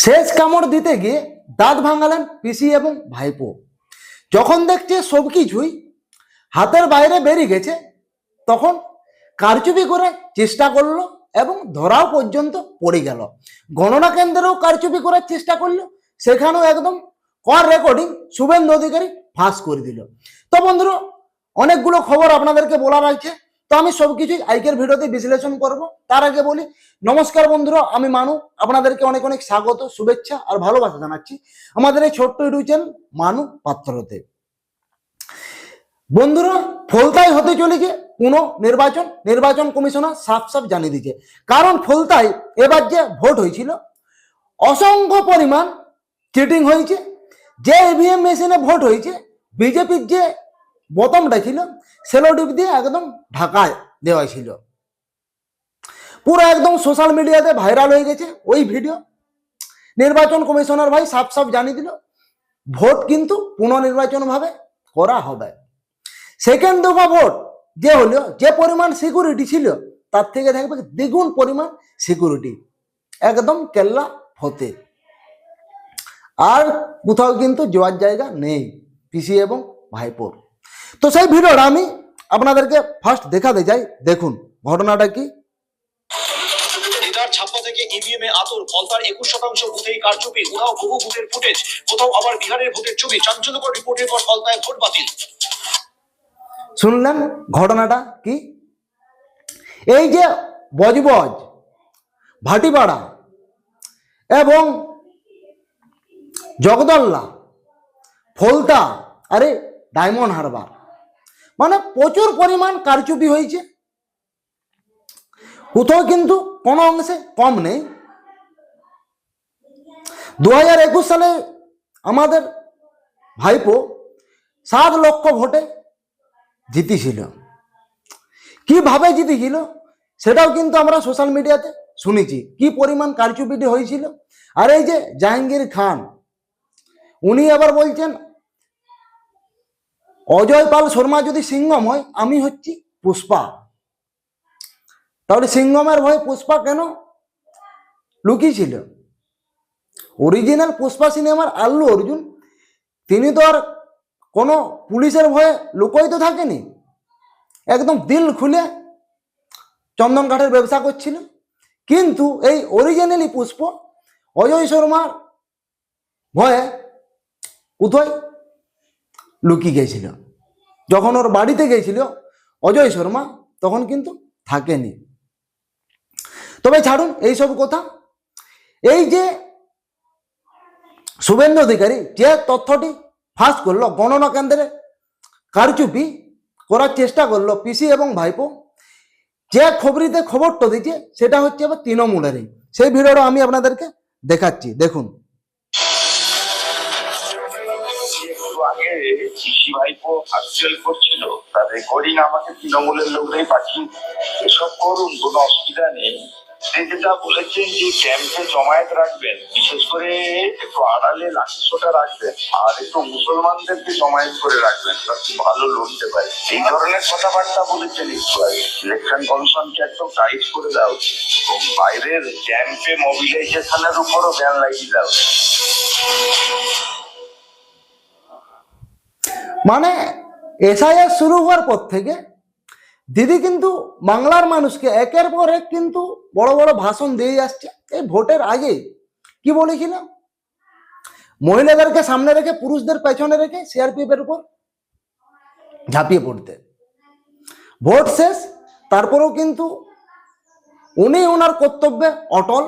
শেষ কামড় দিতে গিয়ে দাঁত ভাঙালেন পিসি এবং ভাইপো। যখন দেখছে সবকিছুই হাতের বাইরে বেরিয়ে গেছে, তখন কারচুপি করে চেষ্টা করলো এবং ধরাও পর্যন্ত পড়ে গেল। গণনা কেন্দ্রেও কারচুপি করার চেষ্টা করলো, সেখানেও একদম কর রেকর্ডিং শুভেন্দু অধিকারী ফাঁস করে দিল। তো বন্ধুরা, অনেকগুলো খবর আপনাদেরকে বলার আছে, তো আমি সবকিছুই আজকের ভিডিওতে বিশ্লেষণ করব। তার আগে বলি, নমস্কার বন্ধুরা, আমি মানু, আপনাদেরকে অনেক অনেক স্বাগত, শুভেচ্ছা আর ভালোবাসা জানাচ্ছি আমাদের এই ছোট্ট ইউটিউব চ্যানেল মানু পাত্রতে। বন্ধুরা, ফলতায় হতে চলেছে নির্বাচন কমিশনার সাফ সাফ জানিয়ে দিয়েছে। কারণ ফলতায় এবার যে ভোট হয়েছিল, অসংখ্য পরিমাণ চিটিং হয়েছে। যে ইভিএম মেশিনে ভোট হয়েছে, বিজেপির যে বোতামটা ছিল সেলোটিপ দিয়ে একদম ঢাকায় দেওয়া ছিল। পুরো একদম সোশ্যাল মিডিয়াতে ভাইরাল হয়ে গেছে ওই ভিডিও। নির্বাচন কমিশনার ভাই সাফ সাফ জানিয়ে দিল, ভোট কিন্তু পুনর্নির্বাচন ভাবে করা হবে। সেকেন্ড দফা ভোট যে হলো, যে পরিমাণ সিকিউরিটি ছিল তার থেকে থাকবে দ্বিগুণ পরিমাণ সিকিউরিটি, একদম কেল্লা হতে। আর কোথাও কিন্তু যাওয়ার জায়গা নেই পিসি এবং ভাইপোর। তো সেই ভিডিওটা আমি আপনাদেরকে ফার্স্ট দেখাতে চাই, দেখুন ঘটনাটা কি। ছাপ্পা থেকে ইভিএম এ আতর, ফলতার 21% বুথেই কারচুপি, উধাও বহু বুথের ফুটেজ, কোথাও আবার বিহারের ভোটের ছবি, চাঞ্চল্যকর রিপোর্টের পর ফলতায় ভোট বাতিল। শুনলেন ঘটনাটা কি? এই যে বজবজ, ভাটিপাড়া এবং জগদল্লা, ফলতা, আরে ডায়মন্ড হারবার, মানে প্রচুর পরিমাণ কারচুপি হয়েছে। কোথাও কিন্তু কোনো অংশে কম নেই। 2021 সালে আমাদের ভাইপো 7 লক্ষ ভোটে জিতেছিল। কিভাবে জিতেছিল সেটাও কিন্তু আমরা সোশ্যাল মিডিয়াতে শুনেছি, কি পরিমাণ কারচুপিটি হয়েছিল। আর এই যে জাহাঙ্গীর খান, উনি আবার বলছেন অজয় পাল শর্মা যদি সিংহম হয়, আমি হচ্ছি পুষ্পা। তাহলে সিংহমের ভয় পুষ্পা কেন লুকিয়েছিল? অরিজিনাল পুষ্পা সিনেমার আল্লু অর্জুন, তিনি তো আর কোনো পুলিশের ভয়ে লুকোই তো থাকেনি, একদম দিল খুলে চন্দন কাঠের ব্যবসা করছিল। কিন্তু এই অরিজিনালি পুষ্প অজয় শর্মার ভয়ে কোথায় লুকিয়ে গেছিল। যখন ওর বাড়িতে গেছিল অজয় শর্মা, তখন কিন্তু থাকেনি। তবে ছাড়ুন এইসব কথা। এই যে শুভেন্দু অধিকারী যে তথ্যটি ফাঁস করলো, গণনা কেন্দ্রে কারচুপি করার চেষ্টা করলো পিসি এবং ভাইপো, যে খবরিতে খবরটা দিচ্ছে সেটা হচ্ছে আবার তৃণমূলেরই। সেই ভিডিওটা আমি আপনাদেরকে দেখাচ্ছি, দেখুন। আগে পিসি ভাইপো ভার্চুয়াল করছিল, তার রেকর্ডিং আমাকে তৃণমূলের লোকরাই পাঠিয়ে, এসব করুন, কোনো অসুবিধা নেই। যেটা বলেছেন যে ক্যাম্পে জমায়েত রাখবেন, বিশেষ করে একটু আড়ালে লাঠিসোঁটা রাখবেন, আর একটু মুসলমানদেরকে জমায়েত করে রাখবেন, তার খুব ভালো লড়তে পারে। এই ধরনের কথাবার্তা বলেছেন একটু আগে। ইলেকশন কমিশনকে একদম টাইট করে দেওয়া উচিত এবং বাইরের ক্যাম্পে মোবিলাইজেশনের উপরও ব্যান লাগিয়ে দেওয়া উচিত। মানে এসআইআর শুরু হওয়ার পর থেকে দিদি কিন্তু বাংলার মানুষকে একের পর এক কিন্তু বড় বড় ভাষণ দিয়ে আসছে। এই ভোটের আগে কি বলেছিল, মহিলাদেরকে সামনে রেখে পুরুষদের পেছনে রেখে সিআরপিএফ এর উপর ঝাঁপিয়ে পড়তে। ভোট শেষ, তারপরেও কিন্তু উনি ওনার কর্তব্যে অটল,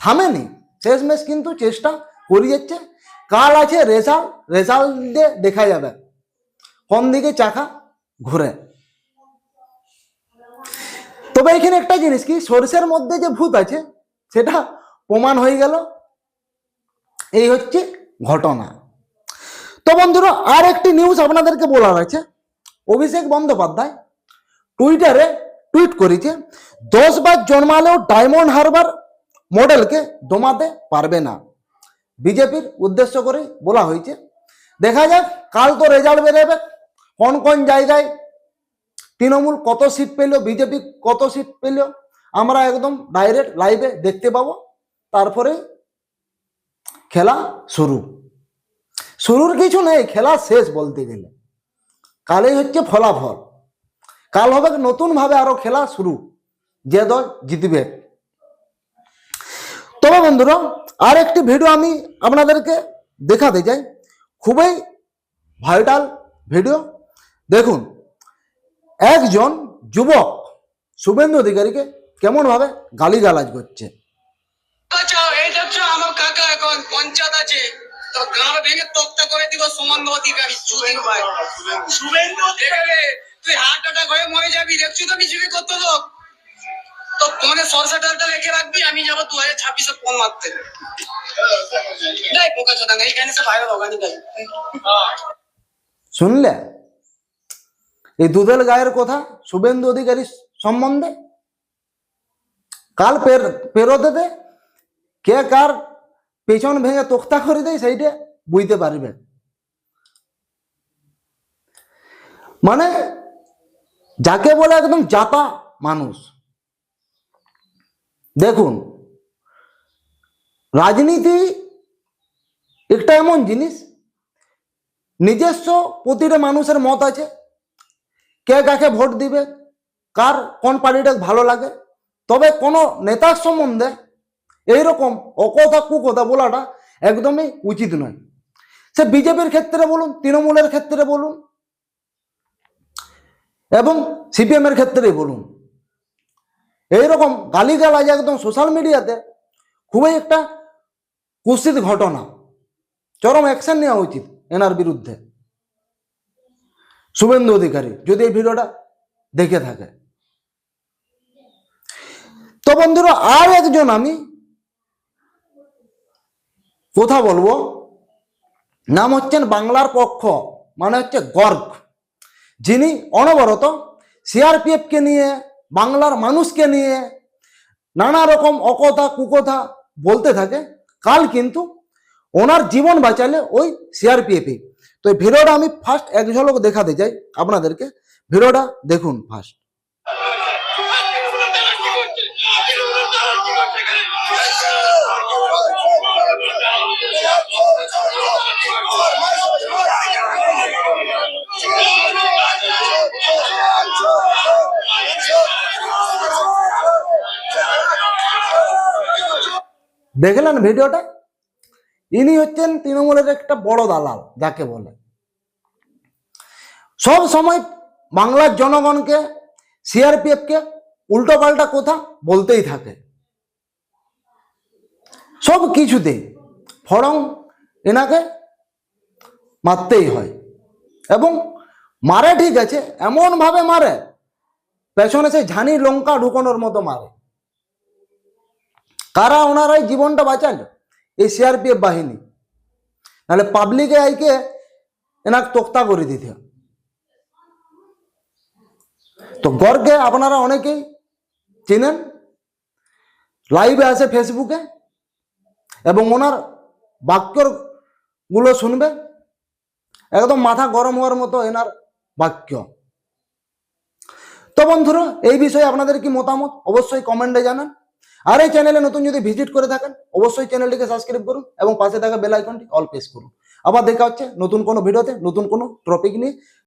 থামেনি, শেষমেশ কিন্তু চেষ্টা করে যাচ্ছে। কাল আছে রেজাল্ট দিয়ে দেখা যাবে কোন দিকে চাকা ঘুরে। তবে এখানে একটা জিনিস কি, সরষের মধ্যে যে ভূত আছে সেটা প্রমাণ হয়ে গেল। এই হচ্ছে ঘটনা। তো বন্ধুরা, আর একটি নিউজ আপনাদেরকে বলার আছে। অভিষেক বন্দ্যোপাধ্যায় টুইটারে টুইট করেছে, 10 বার জন্মালেও ডায়মন্ড হারবার মডেলকে দমাতে পারবে না। বিজেপির উদ্দেশ্য করে বলা হয়েছে। দেখা যাক, কাল তো রেজাল্ট বেরোবে, কোন কোন জায়গায় তৃণমূল কত সিট পেল, বিজেপি কত সিট পেল, আমরা একদম ডাইরেক্ট লাইভে দেখতে পাবো। তারপরে খেলা শুরু। শুরুর কিছু নেই, খেলা শেষ বলতে গেলে। কালই হচ্ছে ফলাফল, কাল হবে নতুন ভাবে আরো খেলা শুরু, যে দল জিতবে। তবে বন্ধুরা, আর একটি ভিডিও আমি আপনাদেরকে দেখাতে চাই, খুবই ভাইটাল ভিডিও। দেখুন, একজন যুবক শুভেন্দু অধিকারীকে কেমন ভাবে গালিগালাজ করছে। আচ্ছা, এই দেখছো আমার কাকা এখন পঞ্চায়েত আছে, তো গাঁড় ভেঙে তক্তা করে দিব সমান অধিকারী শুভেন্দু ভাই। শুভেন্দু অধিকারী, তুই হার্ট অ্যাটাক হয়ে মরে যাবি, দেখছি তো বিজেপি কত লোক। তো ফোনে সরষে ডালটা রেখে রাখবি, আমি যাবো 2026-এ ফোন মারতে। নাই পোকা চোদা, এইখানে সে ভাইরাল হোগা নিকাই। শুনলে এই দুধেল গায়ের কথা শুভেন্দু অধিকারী সম্বন্ধে? কাল পেরোতে দে, কে কার পেছন ভেঙে তোক্তা করে দেয় সেইটা বুঝতে পারবে। মানে যাকে বলে একদম জাতা মানুষ। দেখুন, রাজনীতি একটা এমন জিনিস, নিজস্ব প্রতিটা মানুষের মত আছে, কে কাকে ভোট দিবে, কার কোন পার্টিটা ভালো লাগে। তবে কোনো নেতার সম্বন্ধে এইরকম অকথা কুকথা বলাটা একদমই উচিত নয়। সে বিজেপির ক্ষেত্রে বলুন, তৃণমূলের ক্ষেত্রে বলুন, এবং সিপিএম এর ক্ষেত্রেই বলুন, এইরকম গালিগালাজ একদম সোশ্যাল মিডিয়াতে খুবই একটা কুৎসিত ঘটনা। চরম অ্যাকশন নেওয়া উচিত এনার বিরুদ্ধে। শুভেন্দু অধিকারী যদি এই ভিডিওটা দেখে থাকে। তো বন্ধুরা, আর একজন আমি কথা বলবো, নাম হচ্ছেন বাংলার পক্ষ, মানে হচ্ছে গর্গ, যিনি অনবরত সিআরপিএফ কে নিয়ে, বাংলার মানুষকে নিয়ে নানা রকম অকথা কুকথা বলতে থাকে। কাল কিন্তু ওনার জীবন বাঁচালে ওই সিআরপিএফই। তো এই ভিডিওটা আমি ফার্স্ট এক ঝলক দেখাতে চাই আপনাদেরকে, ভিডিওটা দেখুন ফার্স্ট। দেখলেন ভিডিওটা? ইনি হচ্ছেন তৃণমূলের একটা বড় দালাল যাকে বলে। সব সময় বাংলার জনগণকে, সিআরপিএফ কে উল্টো পাল্টা কথা বলতেই থাকে, সব কিছুতেই ফড়ং এনাকে মারতেই হয়। এবং মারে ঠিক আছে, এমন ভাবে মারে, পেছনে সে ঝানি লঙ্কা ঢুকানোর মতো মারে। কারা ওনারাই জীবনটা বাঁচালো? এই সিআরপিএফ বাহিনী, নাহলে পাবলিকে আইকে এনাকে তোক্তা করে দিতে। তো গর্গে আপনারা অনেকেই চেনেন, লাইভে আসে ফেসবুকে, এবং ওনার বাক্যর গুলো শুনবে, একদম মাথা গরম হওয়ার মতো এনার বাক্য। তো বন্ধুরা, এই বিষয়ে আপনাদের কি মতামত অবশ্যই কমেন্টে জানান। আর এই চ্যানেলে নতুন যদি ভিজিট করে থাকেন, অবশ্যই চ্যানেলটিকে সাবস্ক্রাইব করুন এবং পাশে থাকা বেল আইকনটি অল প্রেস করুন। আবার দেখা হচ্ছে নতুন কোনো ভিডিওতে, নতুন কোনো টপিক নিয়ে।